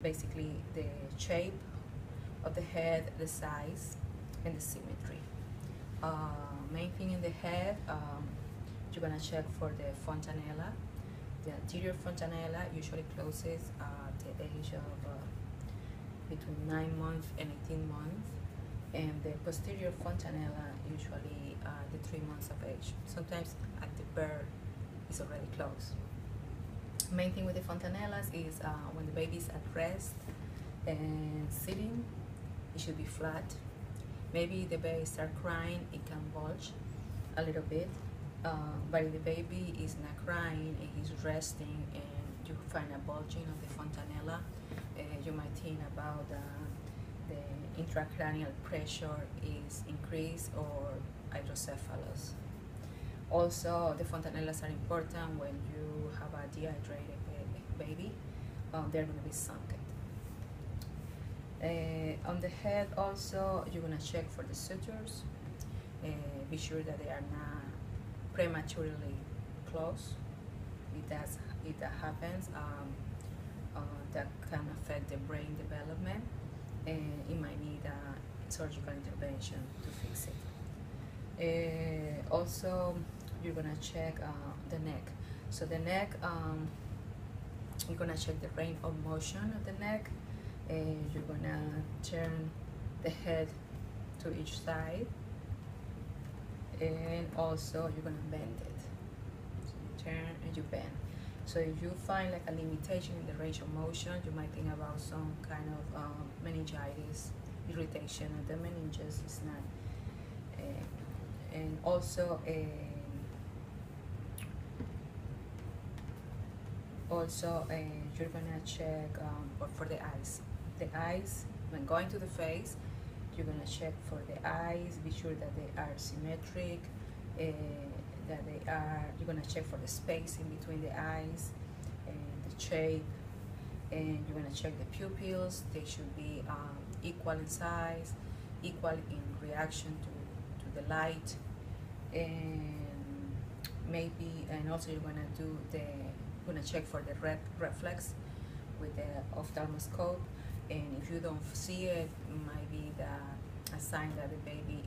basically the shape of the head, the size, and the symmetry. Main thing in the head, you're gonna check for the fontanella. The anterior fontanella usually closes at the age of between 9 months and 18 months, and the posterior fontanella usually the 3 months of age. Sometimes at the birth is already closed. Main thing with the fontanellas is when the baby is at rest and sitting, it should be flat. Maybe the baby start crying, it can bulge a little bit, but if the baby is not crying and he's resting and you find a bulging of the fontanella, you might think about the intracranial pressure is increased or hydrocephalus. Also, the fontanellas are important when you have a dehydrated baby. They're going to be sunken. On the head also, you're going to check for the sutures. Be sure that they are not prematurely closed. If that happens, that can affect the brain development, and it might need a surgical intervention to fix it. Also, you're gonna check the neck. So the neck, you're gonna check the range of motion of the neck, and you're gonna turn the head to each side, and also you're gonna bend it. So you turn and you bend. So if you find like a limitation in the range of motion, you might think about some kind of meningitis, irritation of the meninges. It's not. And also, you're gonna check for the eyes. The eyes, when going to the face, you're gonna check for the eyes. Be sure that they are symmetric. You're gonna check for the space in between the eyes and the shape, and you're gonna check the pupils. They should be equal in size, equal in reaction to the light, and also you're gonna check for the reflex with the ophthalmoscope, and if you don't see it, it might be a sign that the baby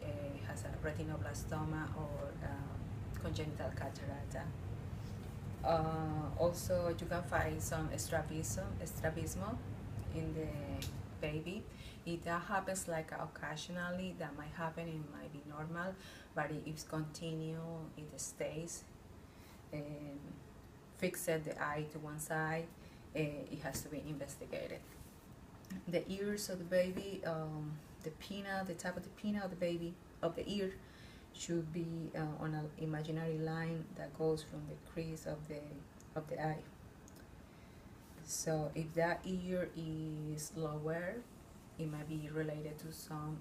has a retinoblastoma or congenital cataract. Also, you can find some strabismo in the baby. If that happens like occasionally, that might happen, it might be normal, but if it's continue, it stays, and fix the eye to one side, it has to be investigated. The ears of the baby, the top of the pinna of the baby, of the ear, should be on an imaginary line that goes from the crease of the eye. So if that ear is lower, it might be related to some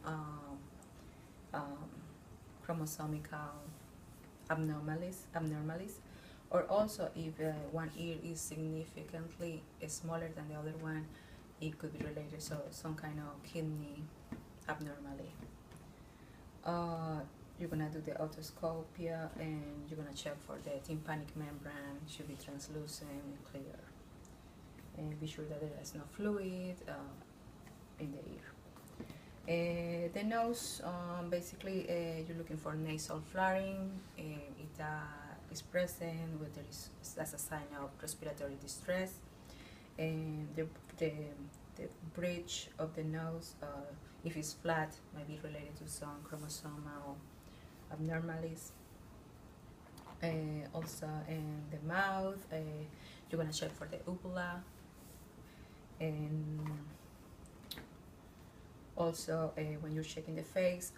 chromosomical abnormalities, or also if one ear is significantly smaller than the other one, it could be related, so some kind of kidney abnormality. You're gonna do the otoscopia, and you're gonna check for the tympanic membrane should be translucent and clear, and be sure that there is no fluid in the ear. The nose, basically, you're looking for nasal flaring. If that is present, that's a sign of respiratory distress. And the bridge of the nose, if it's flat, might be related to some chromosomal abnormalities. Also in the mouth, you're gonna check for the uvula, and also when you're checking the face,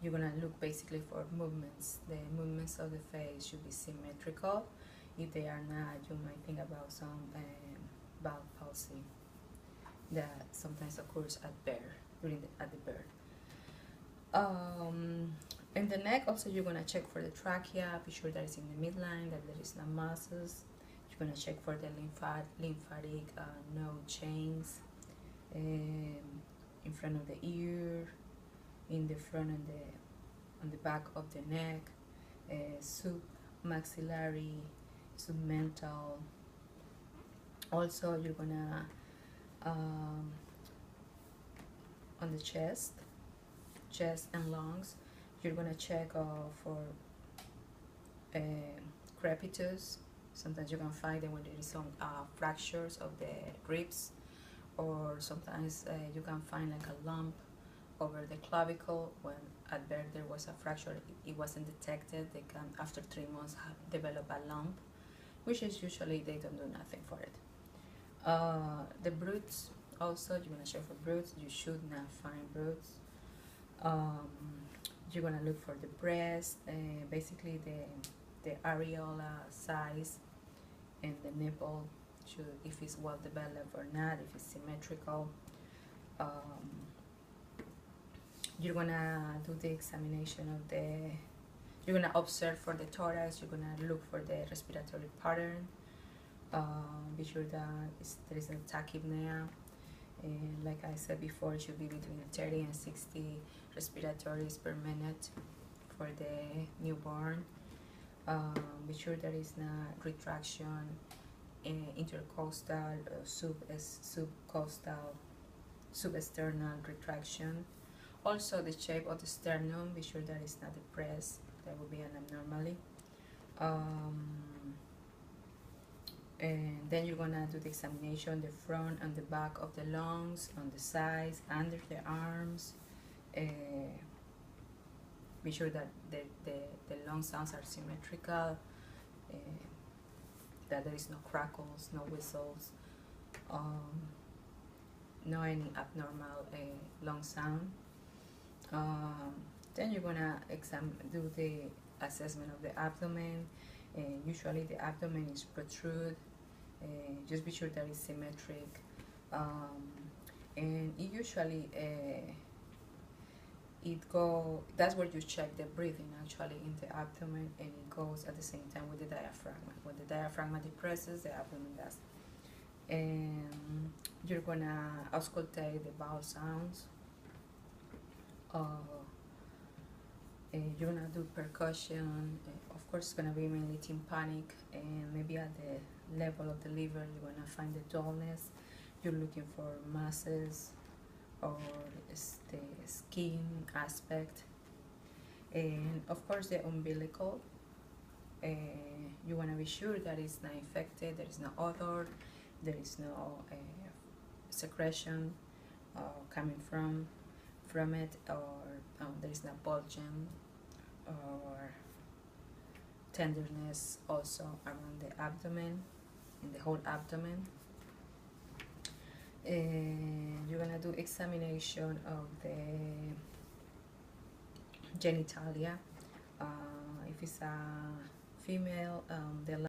you're gonna look basically for movements. The movements of the face should be symmetrical. If they are not, you might think about some bowel palsy that sometimes occurs at the birth. In the neck, also you're gonna check for the trachea. Be sure that it's in the midline, that there is no muscles. You're gonna check for the lymphatic node chains in front of the ear, in the front and on the back of the neck, submaxillary, submental. Also, you're gonna um, on the chest and lungs. You're gonna check for crepitus. Sometimes you can find them when there is some fractures of the ribs, or sometimes you can find like a lump over the clavicle. When at birth there was a fracture, it wasn't detected. They can, after 3 months, develop a lump, which is usually they don't do nothing for it. The brutes also, you're gonna check for brutes. You should not find brutes. You're gonna look for the breast, basically the areola size, and the nipple, if it's well developed or not, if it's symmetrical. You're gonna do the examination of you're gonna observe for the thorax. You're gonna look for the respiratory pattern. Be sure that there is a tachypnea, and like I said before, it should be between 30 and 60 respiratories per minute for the newborn. Be sure there is not retraction, intercostal, subcostal, substernal retraction. Also, the shape of the sternum, be sure that it's not depressed. That would be an abnormality. And then you're gonna do the examination, the front and the back of the lungs, on the sides, under the arms. Be sure that the lung sounds are symmetrical, that there is no crackles, no whistles, no any abnormal lung sound. Then you're gonna do the assessment of the abdomen. Usually the abdomen is protrude. Just be sure that it's symmetric. And it usually that's where you check the breathing actually in the abdomen, and it goes at the same time with the diaphragm. When the diaphragm depresses, the abdomen does. And you're gonna auscultate the bowel sounds. You're gonna do percussion. Of course, it's gonna be mainly tympanic, and maybe at the level of the liver, you're gonna find the dullness. You're looking for masses or the skin aspect, and of course the umbilical. You wanna be sure that it's not infected. There is no odor. There is no secretion coming from it, or there is no bulging or tenderness also around the abdomen, in the whole abdomen. And you're gonna do examination of the genitalia. If it's a female, the